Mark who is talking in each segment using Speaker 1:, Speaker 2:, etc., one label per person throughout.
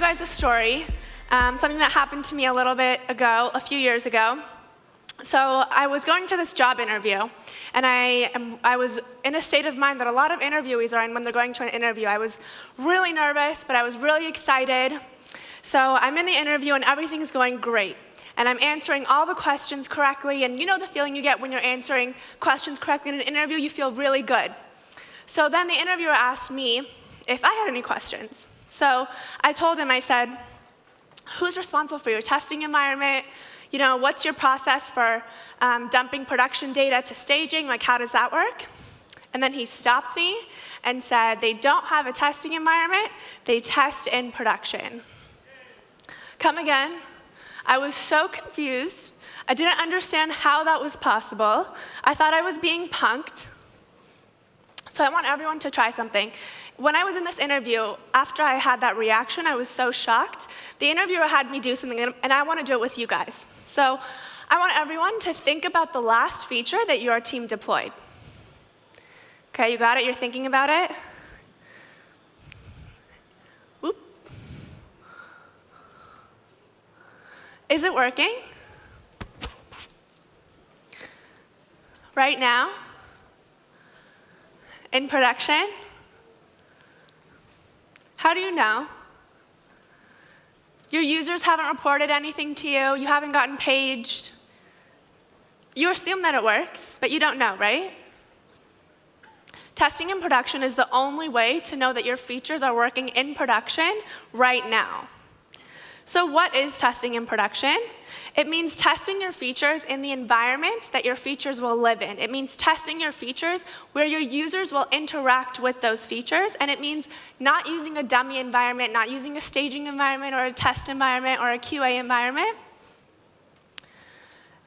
Speaker 1: guys a story, something that happened to me a few years ago. So I was going to this job interview, and I was in a state of mind that a lot of interviewees are in when they're going to an interview. I was really nervous, but I was really excited. So I'm in the interview, and everything's going great. And I'm answering all the questions correctly, and you know the feeling you get when you're answering questions correctly in an interview, you feel really good. So then the interviewer asked me if I had any questions. So I told him, I said, who's responsible for your testing environment? You know, what's your process for dumping production data to staging? Like, how does that work? And then he stopped me and said, they don't have a testing environment, they test in production. Come again. I was so confused. I didn't understand how that was possible. I thought I was being punked. So I want everyone to try something. When I was in this interview, after I had that reaction, I was so shocked. The interviewer had me do something, and I want to do it with you guys. So I want everyone to think about the last feature that your team deployed. Okay, you got it? You're thinking about it? Whoop. Is it working? Right now? In production? How do you know? Your users haven't reported anything to you. You haven't gotten paged. You assume that it works, but you don't know, right? Testing in production is the only way to know that your features are working in production right now. So what is testing in production? It means testing your features in the environment that your features will live in. It means testing your features where your users will interact with those features, and it means not using a dummy environment, not using a staging environment or a test environment or a QA environment.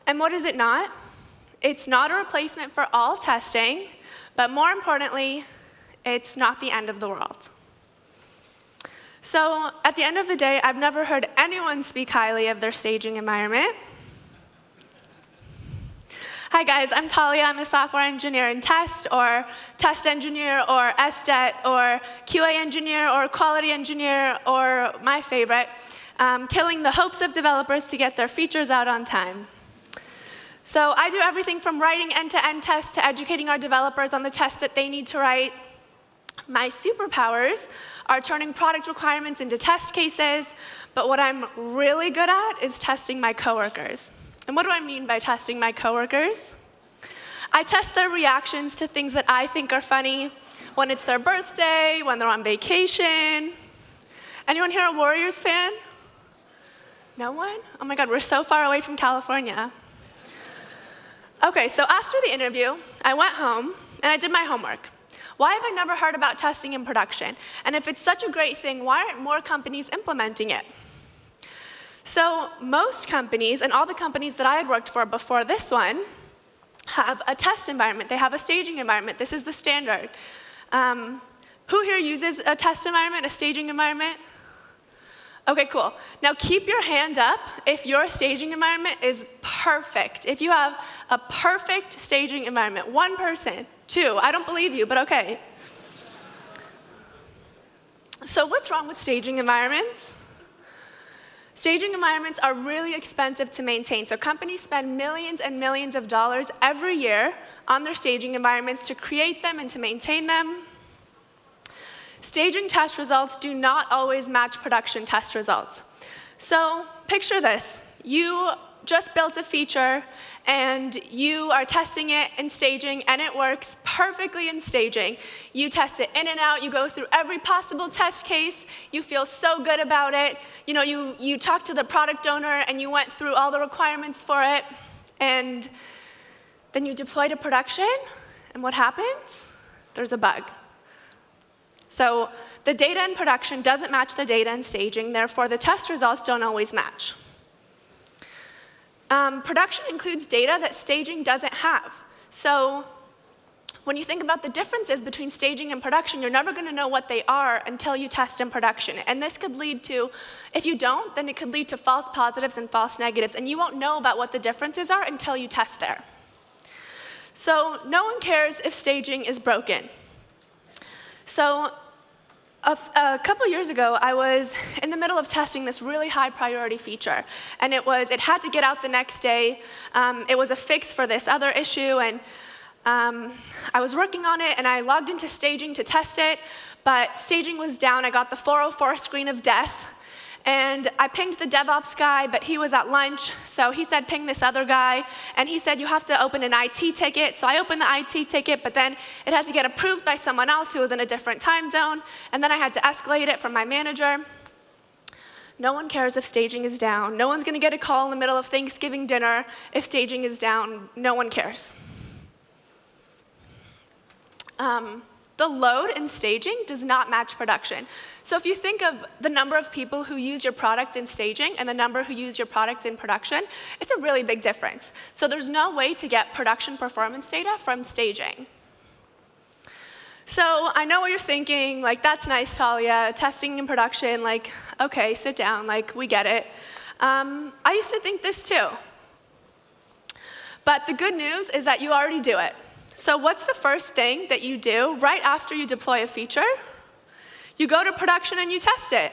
Speaker 1: And what is it not? It's not a replacement for all testing, but more importantly, it's not the end of the world. So at the end of the day, I've never heard anyone speak highly of their staging environment. Hi guys, I'm Talia. I'm a software engineer in test, or test engineer, or SDET, or QA engineer, or quality engineer, or my favorite, killing the hopes of developers to get their features out on time. So I do everything from writing end-to-end tests to educating our developers on the tests that they need to write. My superpowers are turning product requirements into test cases, but what I'm really good at is testing my coworkers. And what do I mean by testing my coworkers? I test their reactions to things that I think are funny, when it's their birthday, when they're on vacation. Anyone here a Warriors fan? No one? Oh my God, we're so far away from California. Okay, so after the interview, I went home and I did my homework. Why have I never heard about testing in production? And if it's such a great thing, why aren't more companies implementing it? So most companies, and all the companies that I had worked for before this one, have a test environment. They have a staging environment. This is the standard. Who here uses a test environment, a staging environment? Okay, cool. Now keep your hand up if your staging environment is perfect. If you have a perfect staging environment. One person, two. I don't believe you, but okay. So what's wrong with staging environments? Staging environments are really expensive to maintain. So companies spend millions and millions of dollars every year on their staging environments to create them and to maintain them. Staging test results do not always match production test results. So picture this. You just built a feature, and you are testing it in staging, and it works perfectly in staging. You test it in and out. You go through every possible test case. You feel so good about it. You know, you talk to the product owner, and you went through all the requirements for it, and then you deploy to production, and what happens? There's a bug. So the data in production doesn't match the data in staging, therefore the test results don't always match. Production includes data that staging doesn't have. So when you think about the differences between staging and production, you're never going to know what they are until you test in production. And this could lead to, if you don't, then it could lead to false positives and false negatives, and you won't know about what the differences are until you test there. So no one cares if staging is broken. So A couple years ago, I was in the middle of testing this really high priority feature, and it had to get out the next day. It was a fix for this other issue, and I was working on it, and I logged into staging to test it, but staging was down. I got the 404 screen of death, and I pinged the DevOps guy, but he was at lunch, so he said ping this other guy, and he said you have to open an IT ticket. So I opened the IT ticket, but then it had to get approved by someone else who was in a different time zone, and then I had to escalate it from my manager. No one cares if staging is down. No one's going to get a call in the middle of Thanksgiving dinner if staging is down. No one cares. The load in staging does not match production. So if you think of the number of people who use your product in staging and the number who use your product in production, it's a really big difference. So there's no way to get production performance data from staging. So I know what you're thinking, like, that's nice, Talia, testing in production, like, okay, sit down, like, we get it. I used to think this too. But the good news is that you already do it. So what's the first thing that you do right after you deploy a feature? You go to production and you test it.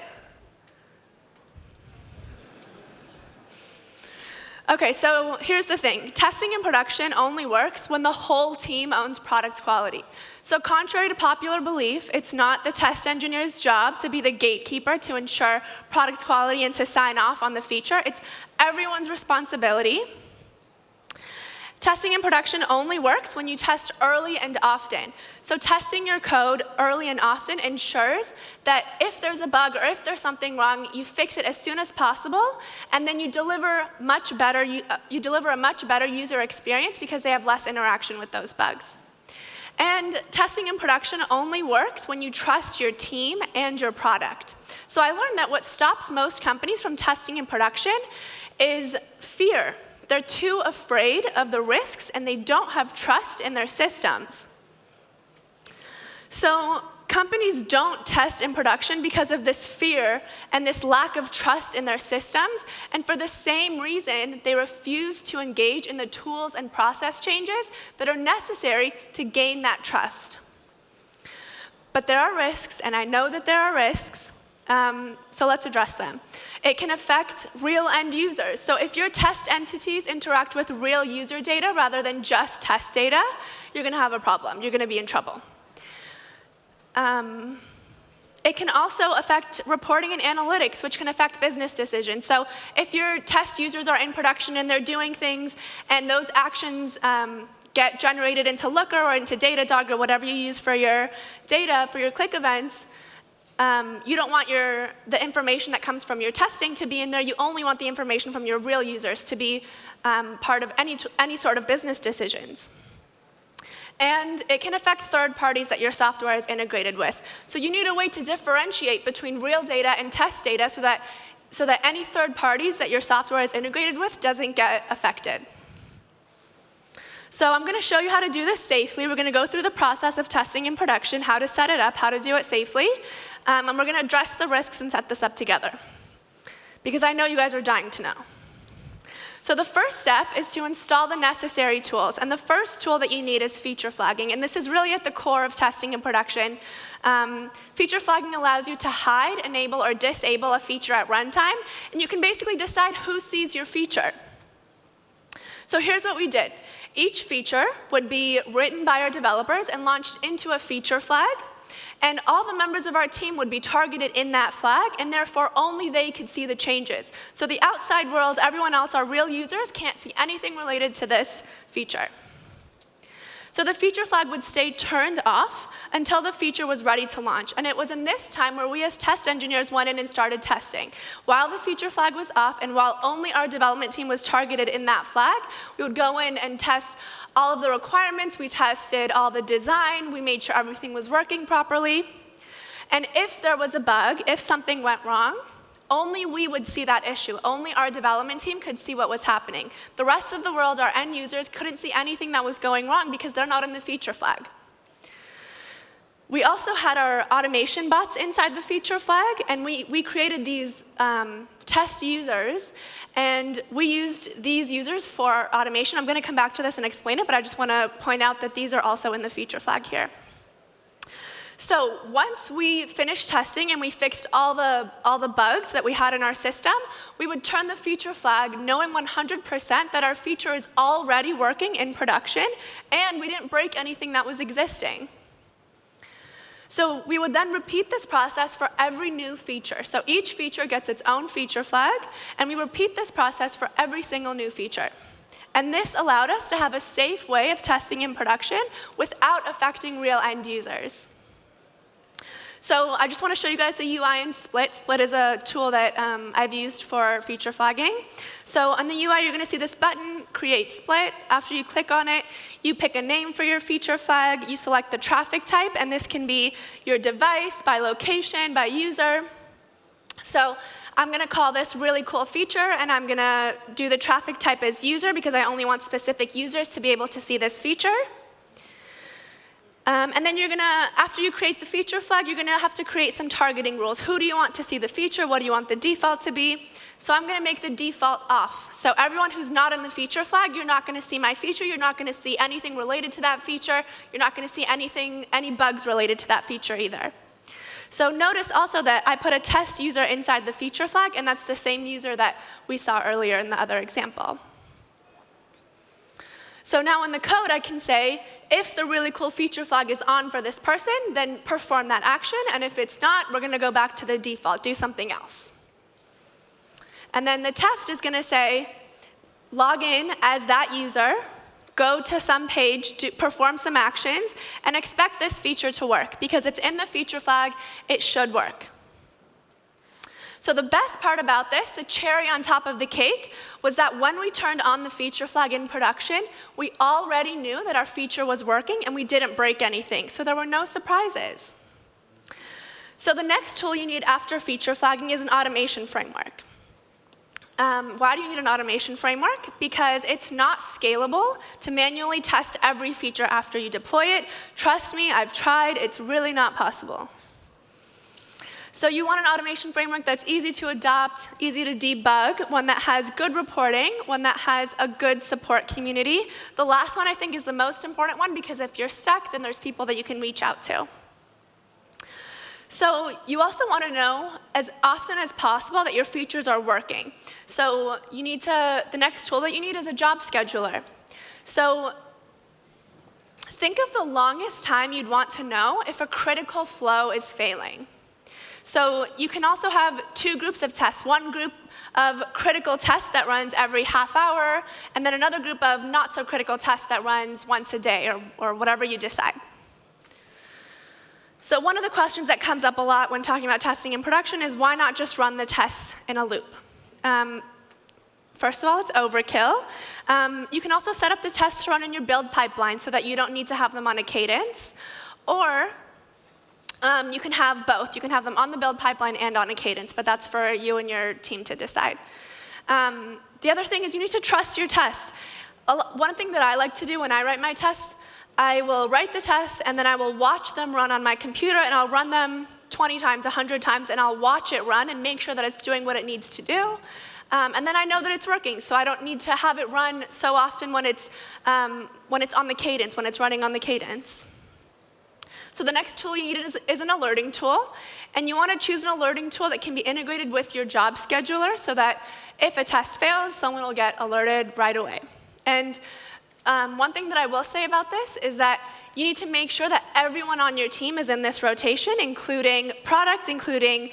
Speaker 1: Okay, so here's the thing. Testing in production only works when the whole team owns product quality. So contrary to popular belief, it's not the test engineer's job to be the gatekeeper to ensure product quality and to sign off on the feature. It's everyone's responsibility. Testing in production only works when you test early and often. So testing your code early and often ensures that if there's a bug or if there's something wrong, you fix it as soon as possible, and then you deliver a much better user experience because they have less interaction with those bugs. And testing in production only works when you trust your team and your product. So I learned that what stops most companies from testing in production is fear. They're too afraid of the risks, and they don't have trust in their systems. So companies don't test in production because of this fear and this lack of trust in their systems, and for the same reason, they refuse to engage in the tools and process changes that are necessary to gain that trust. But there are risks, and I know that there are risks, so let's address them. It can affect real end users. So if your test entities interact with real user data rather than just test data, you're going to have a problem. You're going to be in trouble. It can also affect reporting and analytics, which can affect business decisions. So if your test users are in production and they're doing things, and those actions get generated into Looker or into Datadog or whatever you use for your data, for your click events, you don't want the information that comes from your testing to be in there. You only want the information from your real users to be part of any sort of business decisions. And it can affect third parties that your software is integrated with. So you need a way to differentiate between real data and test data so that any third parties that your software is integrated with doesn't get affected. So I'm going to show you how to do this safely. We're going to go through the process of testing in production, how to set it up, how to do it safely, and we're going to address the risks and set this up together, because I know you guys are dying to know. So the first step is to install the necessary tools, and the first tool that you need is feature flagging, and this is really at the core of testing in production. Feature flagging allows you to hide, enable, or disable a feature at runtime, and you can basically decide who sees your feature. So here's what we did. Each feature would be written by our developers and launched into a feature flag, and all the members of our team would be targeted in that flag, and therefore only they could see the changes. So the outside world, everyone else, our real users, can't see anything related to this feature. So the feature flag would stay turned off until the feature was ready to launch. And it was in this time where we as test engineers went in and started testing. While the feature flag was off and while only our development team was targeted in that flag, we would go in and test all of the requirements. We tested all the design. We made sure everything was working properly. And if there was a bug, if something went wrong, only we would see that issue. Only our development team could see what was happening. The rest of the world, our end users, couldn't see anything that was going wrong because they're not in the feature flag. We also had our automation bots inside the feature flag, and we created these test users, and we used these users for automation. I'm going to come back to this and explain it, but I just want to point out that these are also in the feature flag here. So once we finished testing and we fixed all the bugs that we had in our system, we would turn the feature flag knowing 100% that our feature is already working in production and we didn't break anything that was existing. So we would then repeat this process for every new feature. So each feature gets its own feature flag, and we repeat this process for every single new feature. And this allowed us to have a safe way of testing in production without affecting real end users. So I just want to show you guys the UI in Split. Split is a tool that I've used for feature flagging. So on the UI, you're going to see this button, Create Split. After you click on it, you pick a name for your feature flag. You select the traffic type, and this can be your device, by location, by user. So I'm going to call this really cool feature, and I'm going to do the traffic type as user because I only want specific users to be able to see this feature. And then after you create the feature flag, you're going to have to create some targeting rules. Who do you want to see the feature? What do you want the default to be? So I'm going to make the default off. So everyone who's not in the feature flag, you're not going to see my feature. You're not going to see anything related to that feature. You're not going to see any bugs related to that feature either. So notice also that I put a test user inside the feature flag, and that's the same user that we saw earlier in the other example. So now in the code, I can say, if the really cool feature flag is on for this person, then perform that action. And if it's not, we're going to go back to the default, do something else. And then the test is going to say, log in as that user, go to some page, perform some actions, and expect this feature to work. Because it's in the feature flag, it should work. So the best part about this, the cherry on top of the cake, was that when we turned on the feature flag in production, we already knew that our feature was working and we didn't break anything. So there were no surprises. So the next tool you need after feature flagging is an automation framework. Why do you need an automation framework? Because it's not scalable to manually test every feature after you deploy it. Trust me, I've tried. It's really not possible. So you want an automation framework that's easy to adopt, easy to debug, one that has good reporting, one that has a good support community. The last one I think is the most important one because if you're stuck, then there's people that you can reach out to. So you also want to know as often as possible that your features are working. So the next tool that you need is a job scheduler. So think of the longest time you'd want to know if a critical flow is failing. So you can also have two groups of tests, one group of critical tests that runs every half hour, and then another group of not so critical tests that runs once a day or whatever you decide. So one of the questions that comes up a lot when talking about testing in production is why not just run the tests in a loop? First of all, it's overkill. You can also set up the tests to run in your build pipeline so that you don't need to have them on a cadence. Or you can have both. You can have them on the build pipeline and on a cadence, but that's for you and your team to decide. The other thing is you need to trust your tests. One thing that I like to do when I write my tests, I will write the tests, and then I will watch them run on my computer, and I'll run them 20 times, 100 times, and I'll watch it run and make sure that it's doing what it needs to do. And then I know that it's working, so I don't need to have it run so often when it's on the cadence, when it's running on the cadence. So the next tool you need is an alerting tool. And you want to choose an alerting tool that can be integrated with your job scheduler so that if a test fails, someone will get alerted right away. And one thing that I will say about this is that you need to make sure that everyone on your team is in this rotation, including product, including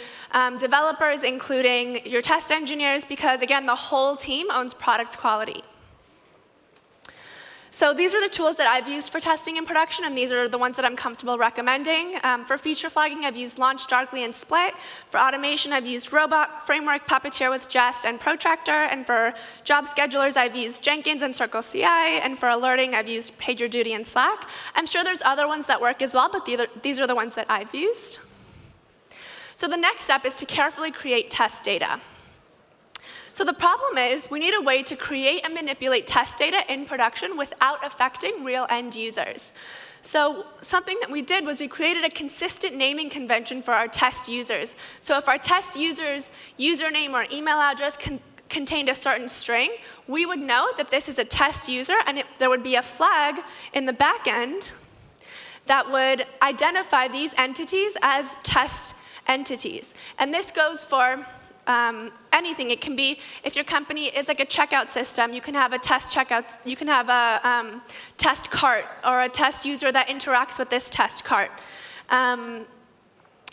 Speaker 1: developers, including your test engineers, because again, the whole team owns product quality. So these are the tools that I've used for testing in production, and these are the ones that I'm comfortable recommending. For feature flagging, I've used Launch Darkly and Split. For automation, I've used Robot Framework, Puppeteer with Jest, and Protractor. And for job schedulers, I've used Jenkins and Circle CI. And for alerting, I've used PagerDuty and Slack. I'm sure there's other ones that work as well, but these are the ones that I've used. So the next step is to carefully create test data. So the problem is we need a way to create and manipulate test data in production without affecting real end users. So something that we did was we created a consistent naming convention for our test users. So if our test users' username or email address contained a certain string, we would know that this is a test user, and there would be a flag in the back end that would identify these entities as test entities. And this goes for anything. It can be, if your company is like a checkout system, you can have a test checkout, you can have a test cart or a test user that interacts with this test cart.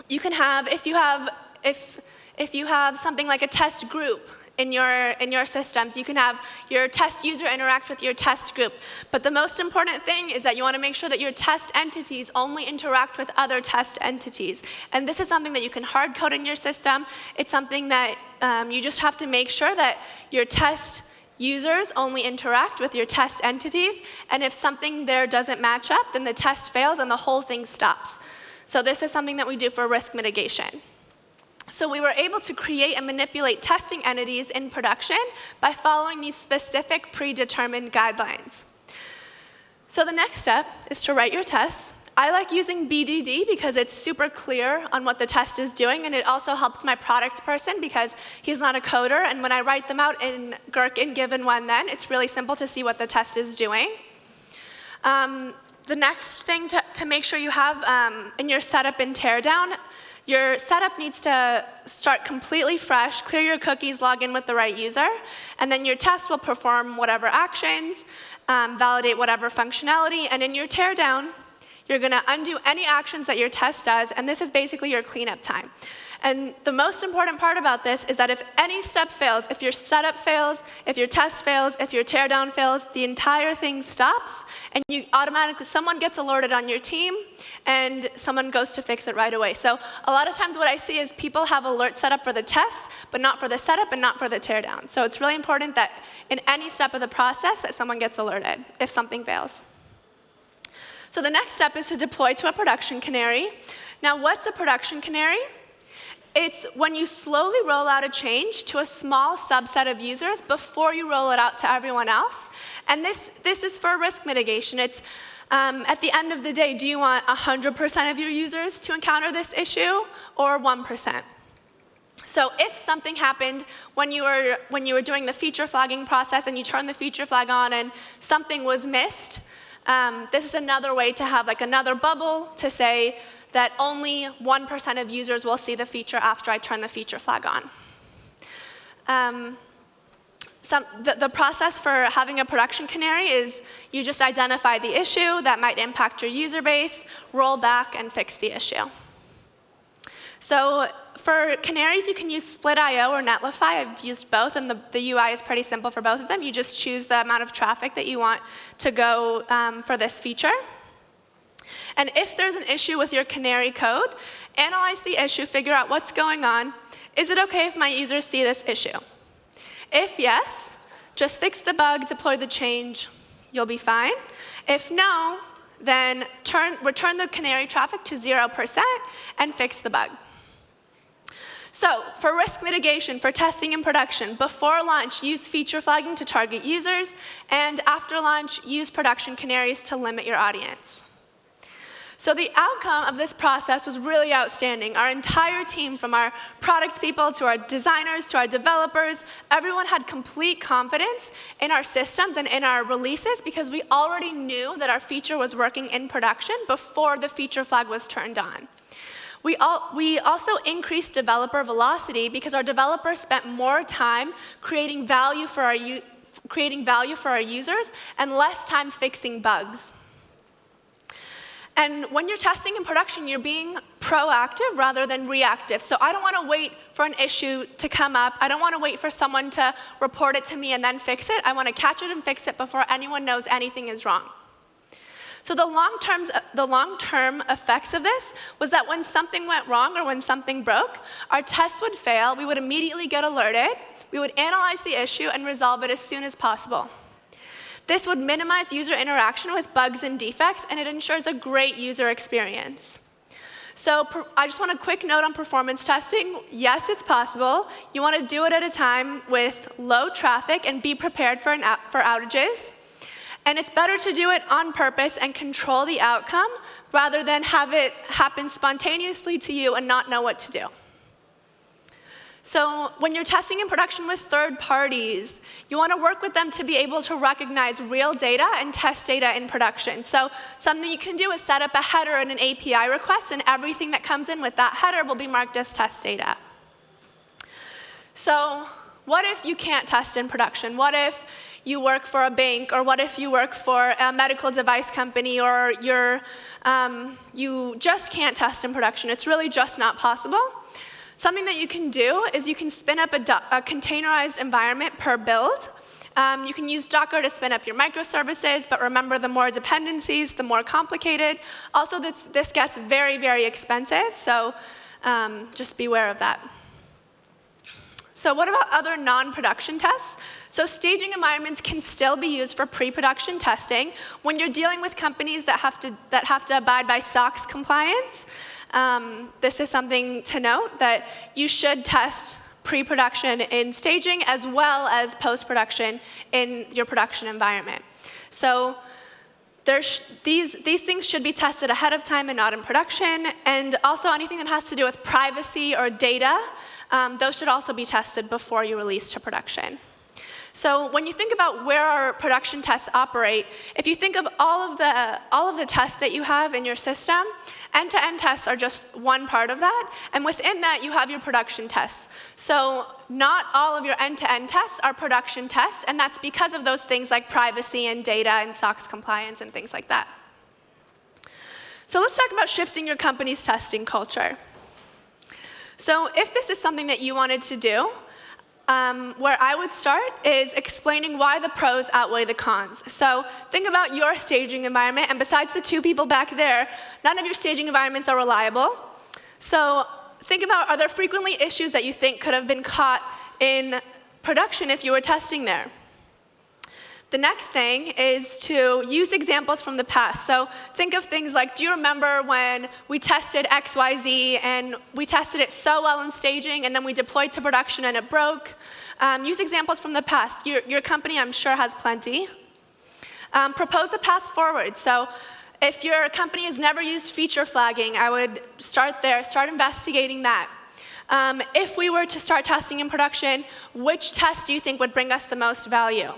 Speaker 1: You can have, if you have something like a test group in your systems, you can have your test user interact with your test group. But the most important thing is that you want to make sure that your test entities only interact with other test entities. And this is something that you can hard code in your system. It's something that you just have to make sure that your test users only interact with your test entities. And if something there doesn't match up, then the test fails and the whole thing stops. So this is something that we do for risk mitigation. So we were able to create and manipulate testing entities in production by following these specific predetermined guidelines. So the next step is to write your tests. I like using BDD because it's super clear on what the test is doing, and it also helps my product person because he's not a coder, and when I write them out in Gherkin given one then, it's really simple to see what the test is doing. The next thing to make sure you have in your setup and teardown, your setup needs to start completely fresh, clear your cookies, log in with the right user, and then your test will perform whatever actions, validate whatever functionality, and in your teardown, you're going to undo any actions that your test does, and this is basically your cleanup time. And the most important part about this is that if any step fails, if your setup fails, if your test fails, if your teardown fails, the entire thing stops, and you automatically, someone gets alerted on your team, and someone goes to fix it right away. So a lot of times what I see is people have alerts set up for the test, but not for the setup and not for the teardown. So it's really important that in any step of the process that someone gets alerted if something fails. So the next step is to deploy to a production canary. Now, what's a production canary? It's when you slowly roll out a change to a small subset of users before you roll it out to everyone else. And this is for risk mitigation. It's at the end of the day, do you want 100% of your users to encounter this issue or 1%? So if something happened when you were doing the feature flagging process and you turned the feature flag on and something was missed, this is another way to have like another bubble to say that only 1% of users will see the feature after I turn the feature flag on. The process for having a production canary is you just identify the issue that might impact your user base, roll back, and fix the issue. So for canaries, you can use Split.io or Netlify. I've used both, and the UI is pretty simple for both of them. You just choose the amount of traffic that you want to go for this feature. And if there's an issue with your canary code, analyze the issue, figure out what's going on. Is it okay if my users see this issue? If yes, just fix the bug, deploy the change, you'll be fine. If no, then return the canary traffic to 0% and fix the bug. So for risk mitigation, for testing in production, before launch, use feature flagging to target users, and after launch, use production canaries to limit your audience. So the outcome of this process was really outstanding. Our entire team, from our product people to our designers to our developers, everyone had complete confidence in our systems and in our releases because we already knew that our feature was working in production before the feature flag was turned on. We also increased developer velocity because our developers spent more time creating value for our users and less time fixing bugs. And when you're testing in production, you're being proactive rather than reactive. So I don't want to wait for an issue to come up. I don't want to wait for someone to report it to me and then fix it. I want to catch it and fix it before anyone knows anything is wrong. So the long-term effects of this was that when something went wrong or when something broke, our tests would fail, we would immediately get alerted, we would analyze the issue and resolve it as soon as possible. This would minimize user interaction with bugs and defects, and it ensures a great user experience. So I just want a quick note on performance testing. Yes, it's possible. You want to do it at a time with low traffic and be prepared for outages. And it's better to do it on purpose and control the outcome rather than have it happen spontaneously to you and not know what to do. So when you're testing in production with third parties, you want to work with them to be able to recognize real data and test data in production. So something you can do is set up a header and an API request, and everything that comes in with that header will be marked as test data. So what if you can't test in production? What if you work for a bank, or what if you work for a medical device company, or you just can't test in production? It's really just not possible. Something that you can do is you can spin up a containerized environment per build. You can use Docker to spin up your microservices, but remember, the more dependencies, the more complicated. Also, this gets very, very expensive, so just beware of that. So what about other non-production tests? So staging environments can still be used for pre-production testing when you're dealing with companies that have to abide by SOX compliance. This is something to note, that you should test pre-production in staging as well as post-production in your production environment. So these things should be tested ahead of time and not in production. And also anything that has to do with privacy or data, those should also be tested before you release to production. So when you think about where our production tests operate, if you think of all of the tests that you have in your system, end-to-end tests are just one part of that, and within that you have your production tests. So not all of your end-to-end tests are production tests, and that's because of those things like privacy and data and SOX compliance and things like that. So let's talk about shifting your company's testing culture. So if this is something that you wanted to do, where I would start is explaining why the pros outweigh the cons. So think about your staging environment, and besides the two people back there, none of your staging environments are reliable. So think about, are there frequently issues that you think could have been caught in production if you were testing there? The next thing is to use examples from the past. So think of things like, do you remember when we tested XYZ and we tested it so well in staging and then we deployed to production and it broke? Use examples from the past. Your company, I'm sure, has plenty. Propose a path forward. So if your company has never used feature flagging, I would start there, start investigating that. If we were to start testing in production, which test do you think would bring us the most value?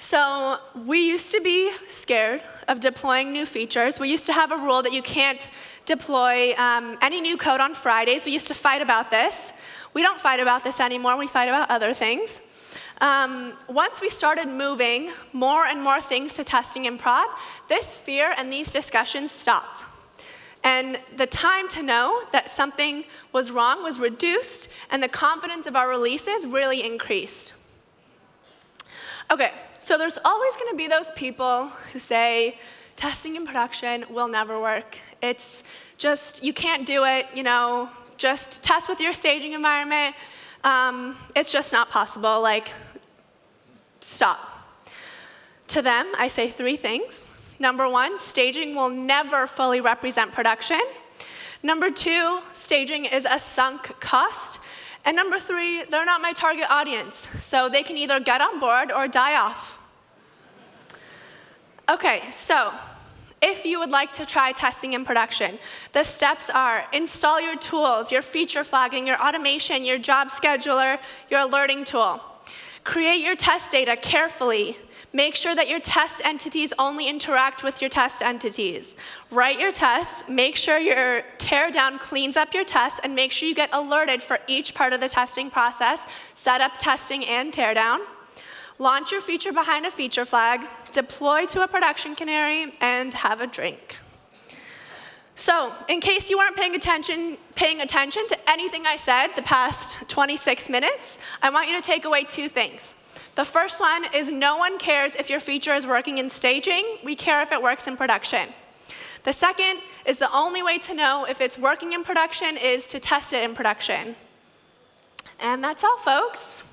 Speaker 1: So we used to be scared of deploying new features. We used to have a rule that you can't deploy any new code on Fridays. We used to fight about this. We don't fight about this anymore. We fight about other things. Once we started moving more and more things to testing in prod, this fear and these discussions stopped. And the time to know that something was wrong was reduced, and the confidence of our releases really increased. Okay. So there's always going to be those people who say, testing in production will never work. It's just, you can't do it, just test with your staging environment. It's just not possible, stop. To them, I say three things. Number one, staging will never fully represent production. Number two, staging is a sunk cost. And number three, they're not my target audience, so they can either get on board or die off. Okay, so if you would like to try testing in production, the steps are install your tools, your feature flagging, your automation, your job scheduler, your alerting tool. Create your test data carefully. Make sure that your test entities only interact with your test entities. Write your tests, make sure your teardown cleans up your tests, and make sure you get alerted for each part of the testing process. Set up testing and teardown. Launch your feature behind a feature flag, deploy to a production canary, and have a drink. So, in case you weren't paying attention to anything I said the past 26 minutes, I want you to take away two things. The first one is no one cares if your feature is working in staging. We care if it works in production. The second is the only way to know if it's working in production is to test it in production. And that's all, folks.